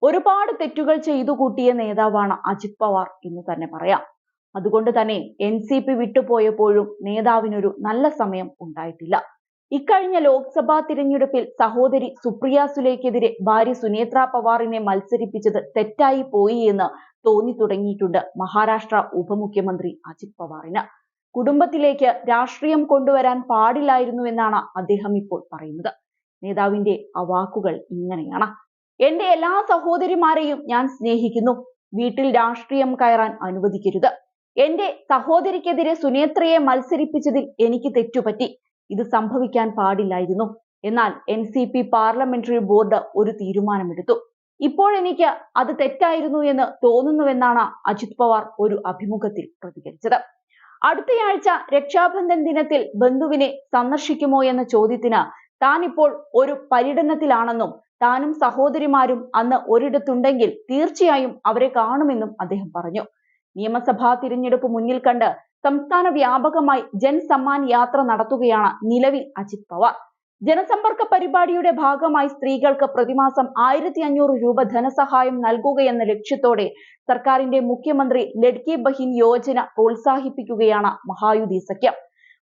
ഒരുപാട് തെറ്റുകൾ ചെയ്തു കൂട്ടിയ നേതാവാണ് അജിത് പവാർ എന്ന് തന്നെ പറയാം. അതുകൊണ്ട് തന്നെ NCP വിട്ടുപോയപ്പോഴും നേതാവിനൊരു നല്ല സമയം ഉണ്ടായിട്ടില്ല. ഇക്കഴിഞ്ഞ ലോക്സഭാ തിരഞ്ഞെടുപ്പിൽ സഹോദരി സുപ്രിയ സുലെക്കെതിരെ ഭാര്യ സുനേത്ര പവാറിനെ മത്സരിപ്പിച്ചത് തെറ്റായി പോയി എന്ന് തോന്നി തുടങ്ങിയിട്ടുണ്ട് മഹാരാഷ്ട്ര ഉപമുഖ്യമന്ത്രി അജിത് പവാറിന്. കുടുംബത്തിലേക്ക് രാഷ്ട്രീയം കൊണ്ടുവരാൻ പാടില്ലായിരുന്നു എന്നാണ് അദ്ദേഹം ഇപ്പോൾ പറയുന്നത്. നേതാവിന്റെ ആ വാക്കുകൾ ഇങ്ങനെയാണ്: എന്റെ എല്ലാ സഹോദരിമാരെയും ഞാൻ സ്നേഹിക്കുന്നു. വീട്ടിൽ രാഷ്ട്രീയം കയറാൻ അനുവദിക്കരുത്. എന്റെ സഹോദരിക്കെതിരെ സുനേത്രയെ മത്സരിപ്പിച്ചതിൽ എനിക്ക് തെറ്റുപറ്റി. ഇത് സംഭവിക്കാൻ പാടില്ലായിരുന്നു. എന്നാൽ NCP പാർലമെന്ററി ബോർഡ് ഒരു തീരുമാനമെടുത്തു. ഇപ്പോഴെനിക്ക് അത് തെറ്റായിരുന്നു എന്ന് തോന്നുന്നുവെന്നാണ് അജിത് പവാർ ഒരു അഭിമുഖത്തിൽ പ്രതികരിച്ചത്. അടുത്തയാഴ്ച രക്ഷാബന്ധൻ ദിനത്തിൽ ബന്ധുവിനെ സന്ദർശിക്കുമോ എന്ന ചോദ്യത്തിന് താൻ ഇപ്പോൾ ഒരു പര്യടനത്തിലാണെന്നും താനും സഹോദരിമാരും അന്ന് ഒരിടത്തുണ്ടെങ്കിൽ തീർച്ചയായും അവരെ കാണുമെന്നും അദ്ദേഹം പറഞ്ഞു. നിയമസഭാ തിരഞ്ഞെടുപ്പ് മുന്നിൽ കണ്ട് സംസ്ഥാന വ്യാപകമായി ജൻസമ്മാൻ യാത്ര നടത്തുകയാണ് നിലവിൽ അജിത് പവാർ. ജനസമ്പർക്ക പരിപാടിയുടെ ഭാഗമായി സ്ത്രീകൾക്ക് പ്രതിമാസം 1500 രൂപ ധനസഹായം നൽകുകയെന്ന ലക്ഷ്യത്തോടെ സർക്കാരിന്റെ മുഖ്യമന്ത്രി ലഡ്കി ബഹിൻ യോജന പ്രോത്സാഹിപ്പിക്കുകയാണ് മഹായുതി സഖ്യം.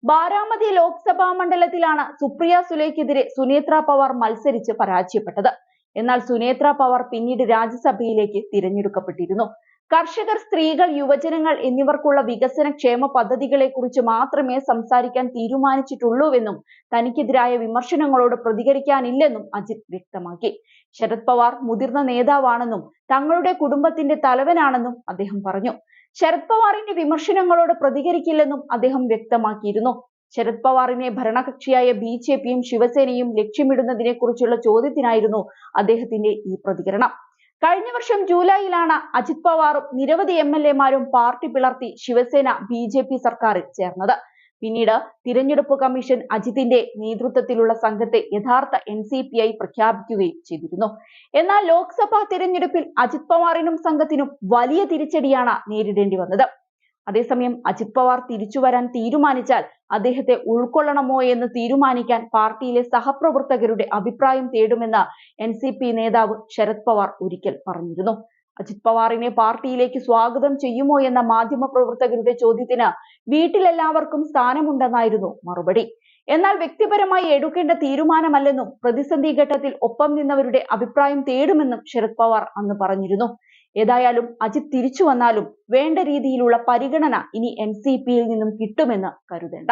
ബാരാമതി ലോക്സഭാ മണ്ഡലത്തിലാണ് സുപ്രിയ സുലെക്കെതിരെ സുനേത്ര പവാർ മത്സരിച്ച് പരാജയപ്പെട്ടത്. എന്നാൽ സുനേത്ര പവാർ പിന്നീട് രാജ്യസഭയിലേക്ക് തിരഞ്ഞെടുക്കപ്പെട്ടിരുന്നു. കർഷകർ, സ്ത്രീകൾ, യുവജനങ്ങൾ എന്നിവർക്കുള്ള വികസന ക്ഷേമ പദ്ധതികളെ കുറിച്ച് മാത്രമേ സംസാരിക്കാൻ തീരുമാനിച്ചിട്ടുള്ളൂവെന്നും തനിക്കെതിരായ വിമർശനങ്ങളോട് പ്രതികരിക്കാനില്ലെന്നും അജിത് വ്യക്തമാക്കി. ശരത് പവാർ മുതിർന്ന നേതാവാണെന്നും തങ്ങളുടെ കുടുംബത്തിന്റെ തലവനാണെന്നും അദ്ദേഹം പറഞ്ഞു. ശരത് പവാറിന്റെ വിമർശനങ്ങളോട് പ്രതികരിക്കില്ലെന്നും അദ്ദേഹം വ്യക്തമാക്കിയിരുന്നു. ശരത് പവാറിനെ ഭരണകക്ഷിയായ BJPയും ശിവസേനയും ലക്ഷ്യമിടുന്നതിനെ കുറിച്ചുള്ള ചോദ്യത്തിനായിരുന്നു അദ്ദേഹത്തിന്റെ ഈ പ്രതികരണം. കഴിഞ്ഞ വർഷം ജൂലൈയിലാണ് അജിത് പവാറും നിരവധി MLAമാരും പാർട്ടി പിളർത്തി ശിവസേന BJP സർക്കാരിൽ ചേർന്നത്. പിന്നീട് തിരഞ്ഞെടുപ്പ് കമ്മീഷൻ അജിത്തിന്റെ നേതൃത്വത്തിലുള്ള സംഘത്തെ യഥാർത്ഥ NCPയായി പ്രഖ്യാപിക്കുകയും ചെയ്തിരുന്നു. എന്നാൽ ലോക്സഭാ തിരഞ്ഞെടുപ്പിൽ അജിത് പവാറിനും സംഘത്തിനും വലിയ തിരിച്ചടിയാണ് നേരിടേണ്ടി വന്നത്. അതേസമയം അജിത് പവാർ തിരിച്ചു വരാൻ തീരുമാനിച്ചാൽ അദ്ദേഹത്തെ ഉൾക്കൊള്ളണമോ എന്ന് തീരുമാനിക്കാൻ പാർട്ടിയിലെ സഹപ്രവർത്തകരുടെ അഭിപ്രായം തേടുമെന്ന് NCP നേതാവ് ശരത് പവാർ ഒരിക്കൽ പറഞ്ഞിരുന്നു. അജിത് പവാറിനെ പാർട്ടിയിലേക്ക് സ്വാഗതം ചെയ്യുമോ എന്ന മാധ്യമപ്രവർത്തകരുടെ ചോദ്യത്തിന് വീട്ടിലെല്ലാവർക്കും സ്ഥാനമുണ്ടെന്നായിരുന്നു മറുപടി. എന്നാൽ വ്യക്തിപരമായി എടുക്കേണ്ട തീരുമാനമല്ലെന്നും പ്രതിസന്ധി ഘട്ടത്തിൽ ഒപ്പം നിന്നവരുടെ അഭിപ്രായം തേടുമെന്നും ശരത് പവാർ അന്ന് പറഞ്ഞിരുന്നു. ഏതായാലും അജിത് തിരിച്ചു വന്നാലും വേണ്ട രീതിയിലുള്ള പരിഗണന ഇനി NCPയിൽ നിന്നും കിട്ടുമെന്ന് കരുതേണ്ട.